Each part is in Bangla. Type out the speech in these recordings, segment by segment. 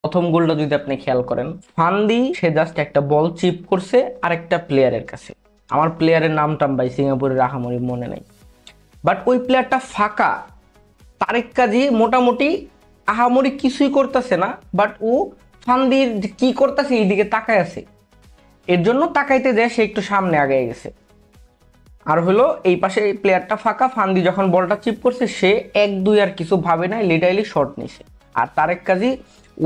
প্রথম গোলটা যদি আপনি খেয়াল করেন, ফান্দি সে জাস্ট একটা বল চিপ করছে আরেকটা প্লেয়ারের কাছে। আমার প্লেয়ারের নামটা ভাই সিঙ্গাপুরের আহামরি মনে নেই, বাট ওই প্লেয়ারটা ফাঁকা। তারেক কাজী মোটামুটি আহামরি কিছুই করতেছে না, বাট ও ফান্দির যে কি করতেছে এইদিকে তাকায় আছে, এর জন্য তাকাইতে যায় সে একটু সামনে আগায় গেছে। আর হলো এই পাশে এই প্লেয়ারটা ফাঁকা, ফান্দি যখন বলটা চিপ করছে সে এক দুই আর কিছু ভাবে নাই, লিটারালি শট নিছে। আর তারেক কাজী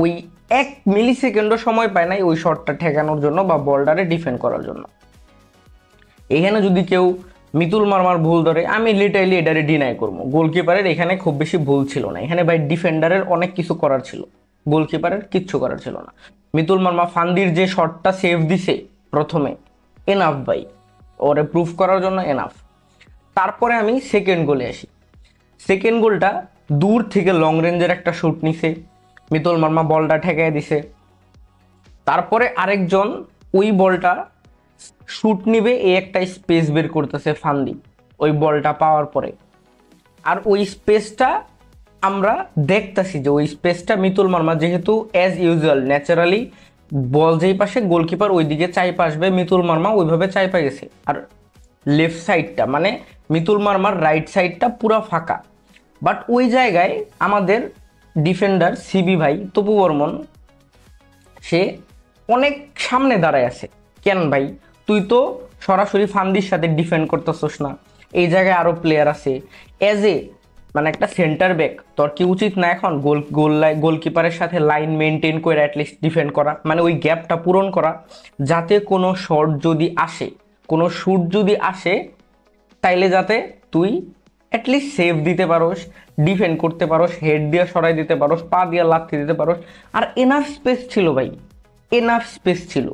ওই 1 মিলি সেকেন্ডও সময় পায় নাই ওই শটটা ঠেকানোর জন্য বা বলটারে ডিফেন্ড করার জন্য। এখানে যদি কেউ মিতুল মার্মার ভুল ধরে, আমি লিটারালি এটারে ডিনাই করবো। গোলকিপারের এখানে খুব বেশি ভুল ছিল না, এখানে ভাই ডিফেন্ডারের অনেক কিছু করার ছিল, গোলকিপারের কিচ্ছু করার ছিল না। মিতুল মার্মা ফান্দির যে শটটা সেভ দিছে প্রথমে, এনাফ ভাই, ওরে প্রুফ করার জন্য এনাফ। তারপরে আমি সেকেন্ড গোলে আসি। সেকেন্ড গোলটা দূর থেকে লং রেঞ্জের একটা শুট নিছে, মিতুল মার্মা বলটা ঠেকাই দিছে। তারপরে আরেকজন ওই বলটা শুট নিবে এই একটা স্পেস বের করতেছে ফান্দি ওই বলটা পাওয়ার পরে। আর ওই স্পেসটা আমরা দেখতেছি যে ওই স্পেসটা মিতুল মার্মা যেহেতু অ্যাজ ইউজুয়াল ন্যাচারালি বল যেই পাশে গোলকিপার ওইদিকে চাইপা আসবে, মিতুল মার্মা ওইভাবে চাইপা গেছে। আর লেফট সাইডটা মানে মিতুল মার্মার রাইট সাইডটা পুরো ফাঁকা। বাট ওই জায়গায় আমাদের ডিফেন্ডার সিবি ভাই তপু বর্মন সে অনেক সামনে দাঁড়ায় আছে। কেন ভাই, তুই তো সরাসরি ফান্দির সাথে ডিফেন্ড করতেছস না, এই জায়গায় আরো প্লেয়ার আছে। এজ এ মানে একটা সেন্টার ব্যাক তোর কি উচিত না এখন গোলকিপারের সাথে লাইন মেনটেন করে অ্যাটলিস্ট ডিফেন্ড করা, মানে ওই গ্যাপটা পূরণ করা, যাতে কোনো শট যদি আসে, কোনো শুট যদি আসে, তাইলে যাতে তুই অ্যাটলিস্ট সেভ দিতে পারোস, ডিফেন্ড করতে পারোস, হেড দিয়ে সরাই দিতে পারোস, পা দিয়ে লাথি দিতে পারোস। আর এনাফ স্পেস ছিল ভাই, এনাফ স্পেস ছিল।